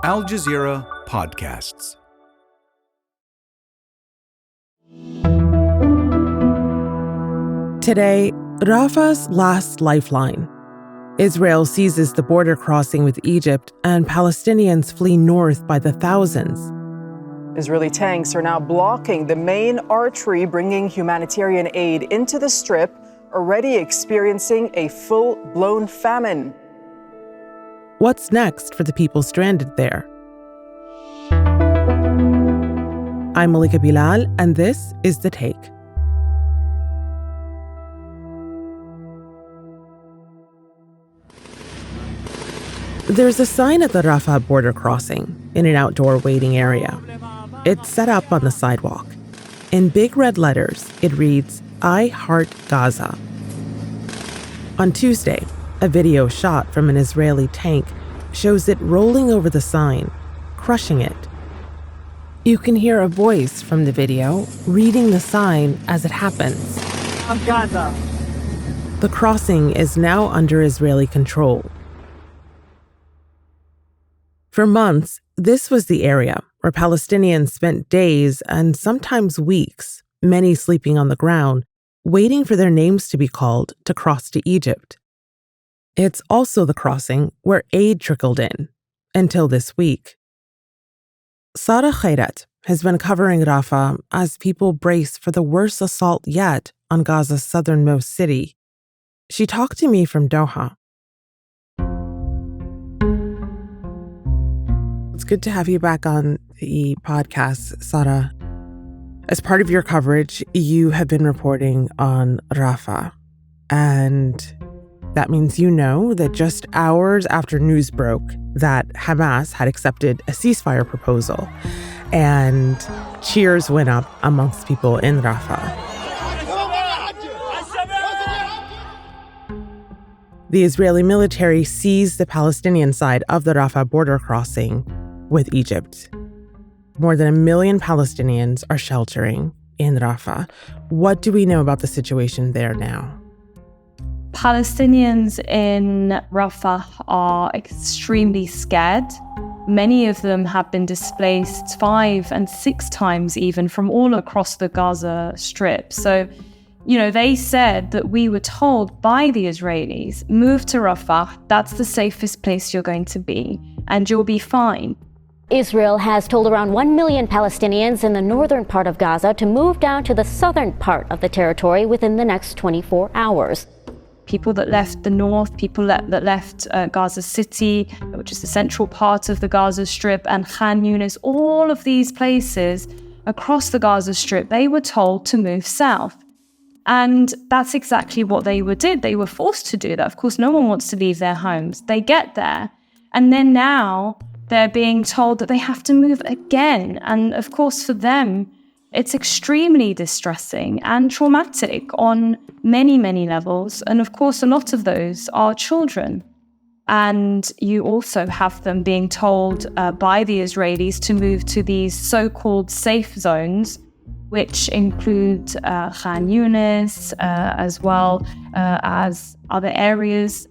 Al Jazeera Podcasts. Today, Rafah's last lifeline. Israel seizes the border crossing with Egypt, and Palestinians flee north by the thousands. Israeli tanks are now blocking the main artery bringing humanitarian aid into the Strip, already experiencing a full-blown famine. What's next for the people stranded there? I'm Malika Bilal, and this is The Take. There's a sign at the Rafah border crossing in an outdoor waiting area. It's set up on the sidewalk. In big red letters, it reads, "I heart Gaza." On Tuesday, a video shot from an Israeli tank shows it rolling over the sign, crushing it. You can hear a voice from the video reading the sign as it happens. Gaza. The crossing is now under Israeli control. For months, this was the area where Palestinians spent days and sometimes weeks, many sleeping on the ground, waiting for their names to be called to cross to Egypt. It's also the crossing where aid trickled in, until this week. Sara Khairat has been covering Rafah as people brace for the worst assault yet on Gaza's southernmost city. She talked to me from Doha. It's good to have you back on the podcast, Sara. As part of your coverage, you have been reporting on Rafah, and that means you know that just hours after news broke that Hamas had accepted a ceasefire proposal, and cheers went up amongst people in Rafah. The Israeli military seized the Palestinian side of the Rafah border crossing with Egypt. More than 1 million Palestinians are sheltering in Rafah. What do we know about the situation there now? Palestinians in Rafah are extremely scared. Many of them have been displaced 5 and 6 times even from all across the Gaza Strip. So, they said that we were told by the Israelis, move to Rafah, that's the safest place you're going to be, and you'll be fine. Israel has told around 1 million Palestinians in the northern part of Gaza to move down to the southern part of the territory within the next 24 hours. People that left the north, people that left Gaza City, which is the central part of the Gaza Strip, and Khan Yunis, all of these places across the Gaza Strip, they were told to move south. And that's exactly what they did. They were forced to do that. Of course, no one wants to leave their homes. They get there. And then now they're being told that they have to move again. And of course, for them, it's extremely distressing and traumatic on many, many levels. And of course, a lot of those are children. And you also have them being told by the Israelis to move to these so-called safe zones, which include Khan Yunis, as well as other areas.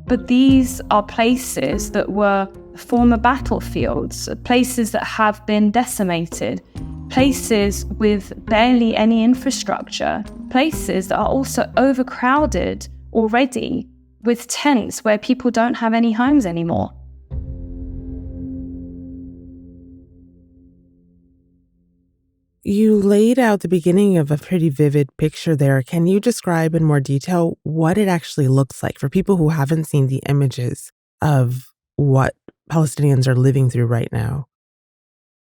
But these are places that were former battlefields, places that have been decimated, places with barely any infrastructure, places that are also overcrowded already with tents where people don't have any homes anymore. You laid out the beginning of a pretty vivid picture there. Can you describe in more detail what it actually looks like for people who haven't seen the images of what Palestinians are living through right now?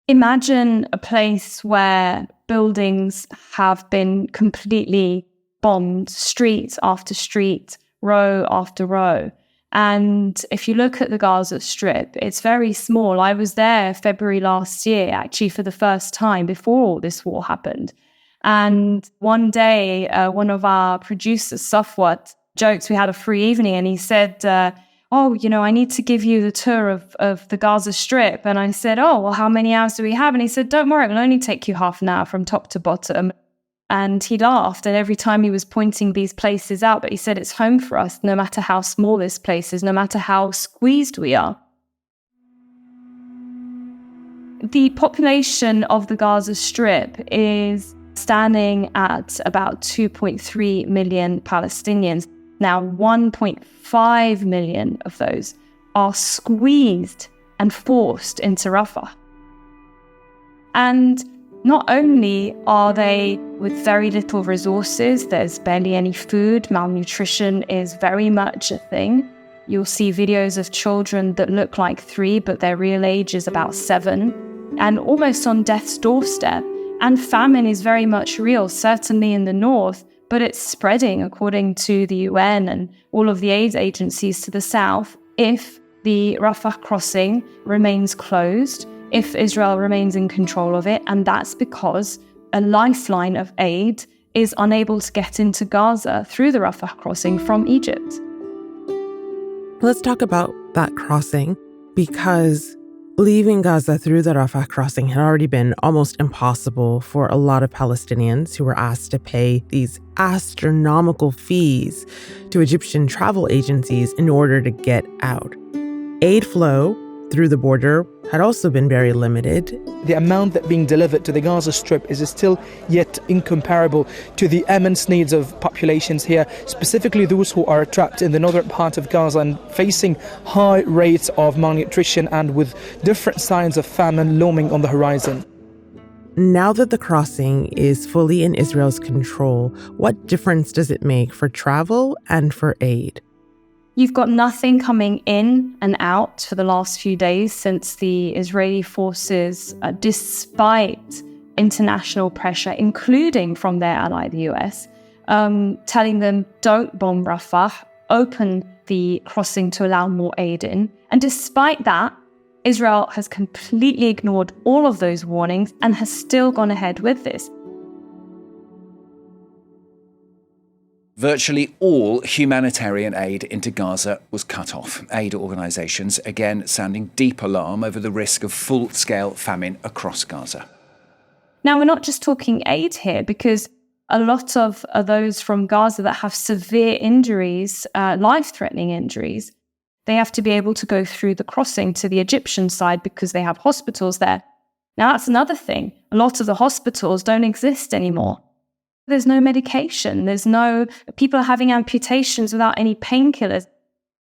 Imagine a place where buildings have been completely bombed, street after street, row after row. And if you look at the Gaza Strip, it's very small. I was there February last year, actually for the first time before all this war happened. And one day, one of our producers, Safwat, joked we had a free evening, and he said, I need to give you the tour of the Gaza Strip. And I said, well, how many hours do we have? And he said, don't worry, it'll only take you half an hour from top to bottom. And he laughed, and every time he was pointing these places out, but he said it's home for us, no matter how small this place is, no matter how squeezed we are. the population of the Gaza Strip is standing at about 2.3 million Palestinians. Now, 1.5 million of those are squeezed and forced into Rafah. And not only are they with very little resources, there's barely any food, malnutrition is very much a thing. You'll see videos of children that look like 3, but their real age is about 7, and almost on death's doorstep. And famine is very much real, certainly in the north, but it's spreading, according to the UN and all of the aid agencies, to the south if the Rafah crossing remains closed, if Israel remains in control of it, and that's because a lifeline of aid is unable to get into Gaza through the Rafah crossing from Egypt. Let's talk about that crossing, because leaving Gaza through the Rafah crossing had already been almost impossible for a lot of Palestinians who were asked to pay these astronomical fees to Egyptian travel agencies in order to get out. Aid flow through the border had also been very limited. The amount that being delivered to the Gaza Strip is still yet incomparable to the immense needs of populations here, specifically those who are trapped in the northern part of Gaza and facing high rates of malnutrition and with different signs of famine looming on the horizon. Now that the crossing is fully in Israel's control, what difference does it make for travel and for aid? You've got nothing coming in and out for the last few days since the Israeli forces, despite international pressure, including from their ally, the US, telling them, don't bomb Rafah, open the crossing to allow more aid in. And despite that, Israel has completely ignored all of those warnings and has still gone ahead with this. Virtually all humanitarian aid into Gaza was cut off. Aid organisations again sounding deep alarm over the risk of full-scale famine across Gaza. Now, we're not just talking aid here, because a lot of those from Gaza that have severe injuries, life-threatening injuries, they have to be able to go through the crossing to the Egyptian side because they have hospitals there. Now, that's another thing. A lot of the hospitals don't exist anymore. There's no medication. People are having amputations without any painkillers.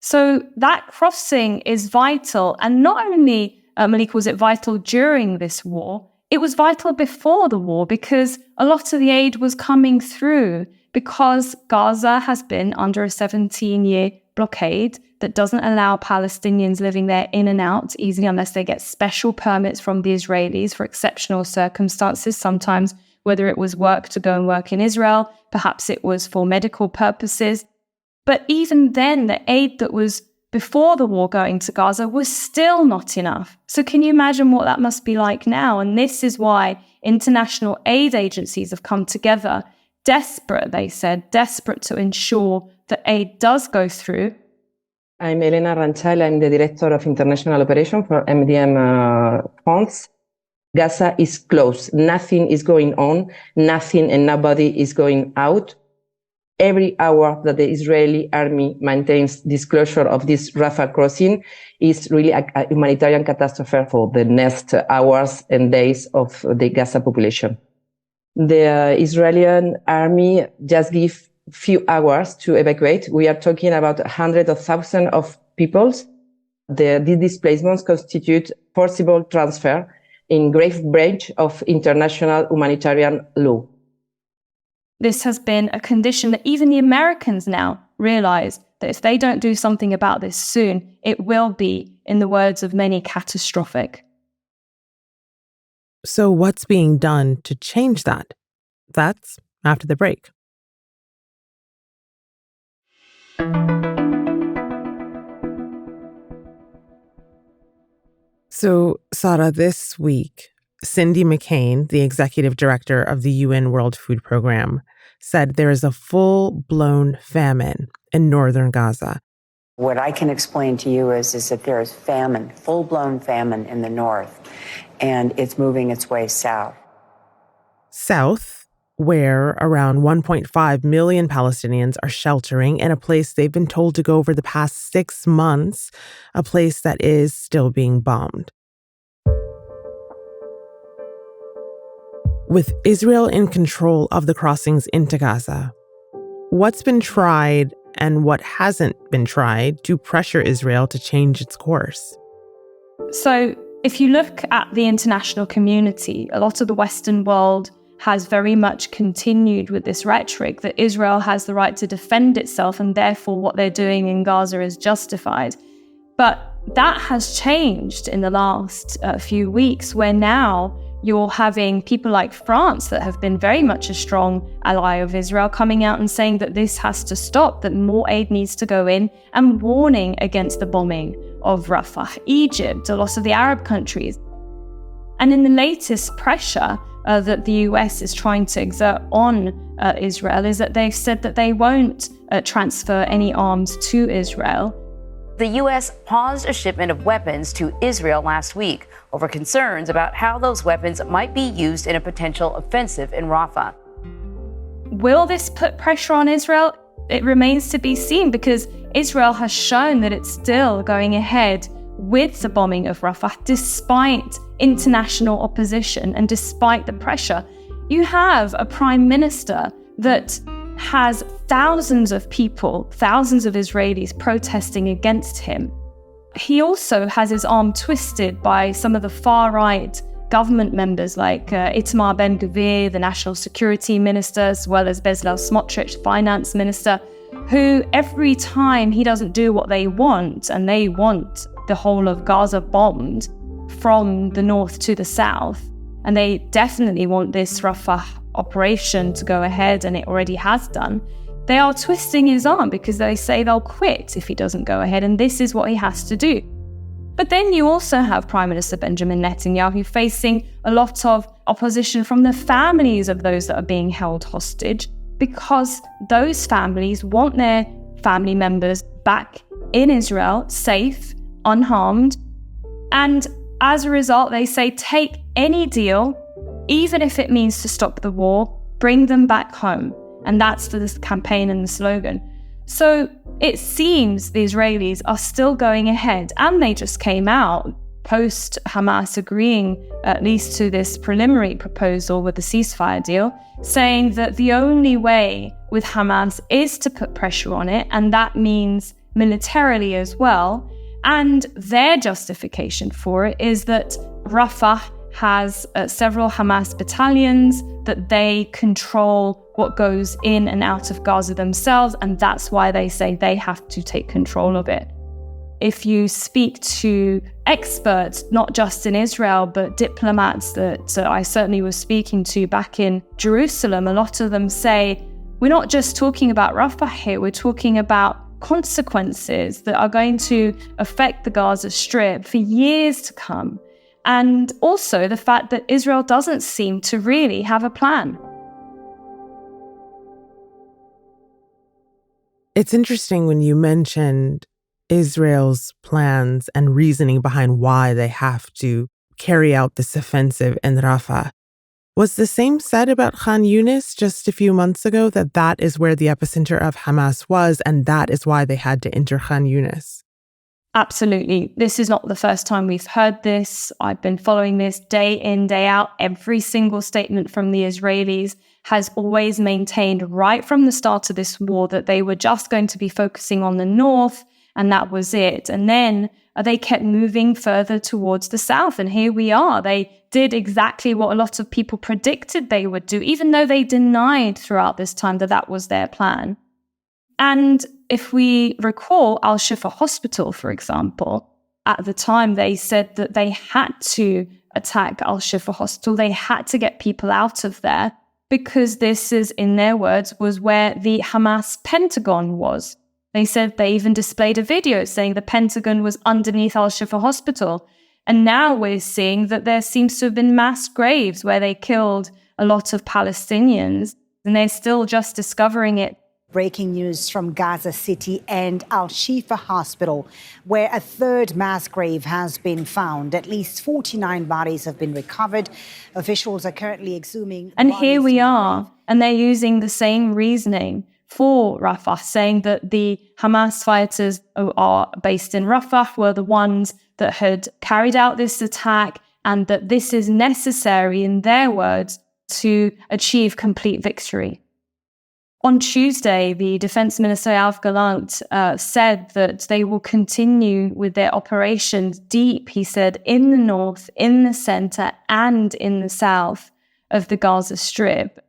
So that crossing is vital. And not only, Malika, was it vital during this war, it was vital before the war because a lot of the aid was coming through because Gaza has been under a 17-year blockade that doesn't allow Palestinians living there in and out easily unless they get special permits from the Israelis for exceptional circumstances, sometimes whether it was work to go and work in Israel, perhaps it was for medical purposes. But even then, the aid that was before the war going to Gaza was still not enough. So can you imagine what that must be like now? And this is why international aid agencies have come together, desperate to ensure that aid does go through. I'm Elena Ranchal. I'm the Director of International Operations for MDM Funds. Gaza is closed. Nothing is going on. Nothing and nobody is going out. Every hour that the Israeli army maintains this closure of this Rafah crossing is really a humanitarian catastrophe for the next hours and days of the Gaza population. The Israeli army just give few hours to evacuate. We are talking about hundreds of thousands of people. These displacements constitute forcible transfer in grave breach of international humanitarian law. This has been a condition that even the Americans now realize that if they don't do something about this soon, it will be, in the words of many, catastrophic. So what's being done to change that? That's after the break. So, Sara, this week, Cindy McCain, the executive director of the UN World Food Program, said there is a full-blown famine in northern Gaza. What I can explain to you is that there is famine, full-blown famine in the north, and it's moving its way south. South, where around 1.5 million Palestinians are sheltering in a place they've been told to go over the past 6 months, a place that is still being bombed. With Israel in control of the crossings into Gaza, what's been tried and what hasn't been tried to pressure Israel to change its course? So if you look at the international community, a lot of the Western world has very much continued with this rhetoric that Israel has the right to defend itself and therefore what they're doing in Gaza is justified. But that has changed in the last few weeks, where now you're having people like France that have been very much a strong ally of Israel coming out and saying that this has to stop, that more aid needs to go in, and warning against the bombing of Rafah, Egypt, a lot of the Arab countries. And in the latest pressure that the US is trying to exert on Israel is that they've said that they won't transfer any arms to Israel. The U.S. paused a shipment of weapons to Israel last week over concerns about how those weapons might be used in a potential offensive in Rafah. Will this put pressure on Israel? It remains to be seen, because Israel has shown that it's still going ahead with the bombing of Rafah despite international opposition and despite the pressure. You have a prime minister that has thousands of people, thousands of Israelis protesting against him. He also has his arm twisted by some of the far-right government members like Itamar Ben-Gvir, the national security minister, as well as Bezalel Smotrich, finance minister, who every time he doesn't do what they want, and they want the whole of Gaza bombed from the north to the south, and they definitely want this Rafah operation to go ahead, and it already has done, they are twisting his arm because they say they'll quit if he doesn't go ahead, and this is what he has to do. But then you also have Prime Minister Benjamin Netanyahu facing a lot of opposition from the families of those that are being held hostage, because those families want their family members back in Israel, safe, unharmed. And as a result, they say, take any deal, even if it means to stop the war, bring them back home. And that's the campaign and the slogan. So it seems the Israelis are still going ahead, and they just came out post-Hamas agreeing at least to this preliminary proposal with the ceasefire deal, saying that the only way with Hamas is to put pressure on it, and that means militarily as well. And their justification for it is that Rafah has several Hamas battalions, that they control what goes in and out of Gaza themselves, and that's why they say they have to take control of it. If you speak to experts, not just in Israel, but diplomats that I certainly was speaking to back in Jerusalem, a lot of them say, we're not just talking about Rafah here, we're talking about consequences that are going to affect the Gaza Strip for years to come. And also the fact that Israel doesn't seem to really have a plan. It's interesting when you mentioned Israel's plans and reasoning behind why they have to carry out this offensive in Rafah. Was the same said about Khan Yunis just a few months ago, that that is where the epicenter of Hamas was, and that is why they had to enter Khan Yunis? Absolutely. This is not the first time we've heard this. I've been following this day in, day out. Every single statement from the Israelis has always maintained right from the start of this war that they were just going to be focusing on the north, and that was it. And then they kept moving further towards the south. And here we are. They did exactly what a lot of people predicted they would do, even though they denied throughout this time that that was their plan. And if we recall Al-Shifa Hospital, for example, at the time they said that they had to attack Al-Shifa Hospital. They had to get people out of there because this is, in their words, was where the Hamas Pentagon was. They said they even displayed a video saying the Pentagon was underneath Al-Shifa Hospital. And now we're seeing that there seems to have been mass graves where they killed a lot of Palestinians, and they're still just discovering it. Breaking news from Gaza City and Al-Shifa Hospital, where a third mass grave has been found. At least 49 bodies have been recovered. Officials are currently exhuming. And here we are, and they're using the same reasoning for Rafah, saying that the Hamas fighters who are based in Rafah were the ones that had carried out this attack, and that this is necessary, in their words, to achieve complete victory. On Tuesday, the Defense Minister Yoav Gallant said that they will continue with their operations deep, he said, in the north, in the center, and in the south of the Gaza Strip.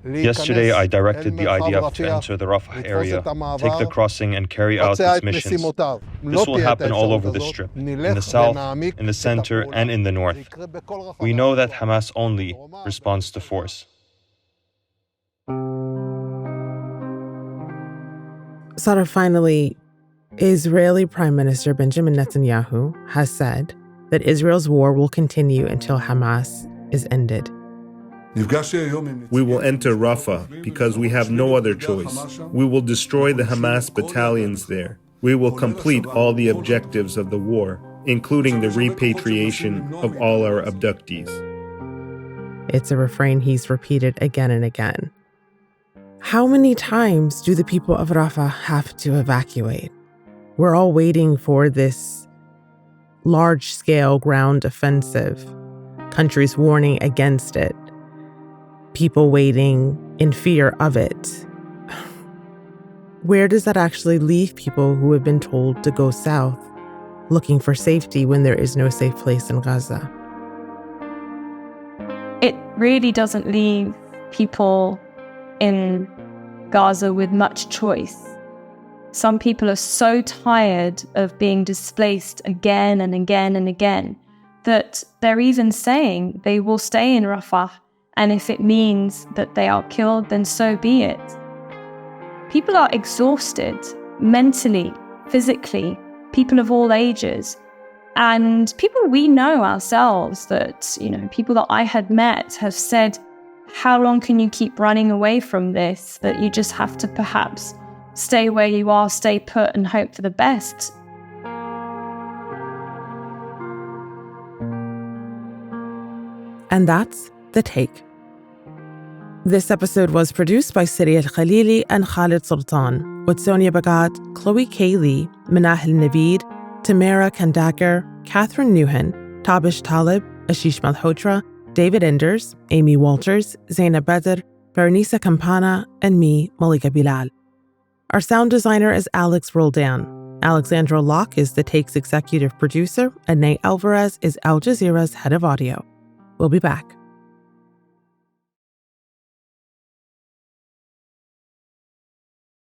Yesterday, I directed the IDF to enter the Rafah area, take the crossing, and carry out its missions. This will happen all over the Strip, in the south, in the center, and in the north. We know that Hamas only responds to force. Sara, finally, Israeli Prime Minister Benjamin Netanyahu has said that Israel's war will continue until Hamas is ended. We will enter Rafah because we have no other choice. We will destroy the Hamas battalions there. We will complete all the objectives of the war, including the repatriation of all our abductees. It's a refrain he's repeated again and again. How many times do the people of Rafah have to evacuate? We're all waiting for this large-scale ground offensive, countries warning against it, people waiting in fear of it. Where does that actually leave people who have been told to go south, looking for safety when there is no safe place in Gaza? It really doesn't leave people in Gaza with much choice. Some people are so tired of being displaced again and again and again that they're even saying they will stay in Rafah, and if it means that they are killed, then so be it. People are exhausted mentally, physically, people of all ages, and people we know ourselves that, people that I had met have said, how long can you keep running away from this, that you just have to perhaps stay where you are, stay put, and hope for the best? And that's The Take. This episode was produced by Sarí el-Khalili and Khaled Soltan, with Sonia Bagat, Chloe K. Lee, Manahil Naveed, Tamara Kandakar, Catherine Nouhan, Tabish Talib, Ashish Malhotra, David Enders, Amy Walters, Zainab Badr, Fahrinisa Campana, and me, Malika Bilal. Our sound designer is Alex Roldan. Alexandra Locke is The Take's executive producer, and Ney Alvarez is Al Jazeera's head of audio. We'll be back.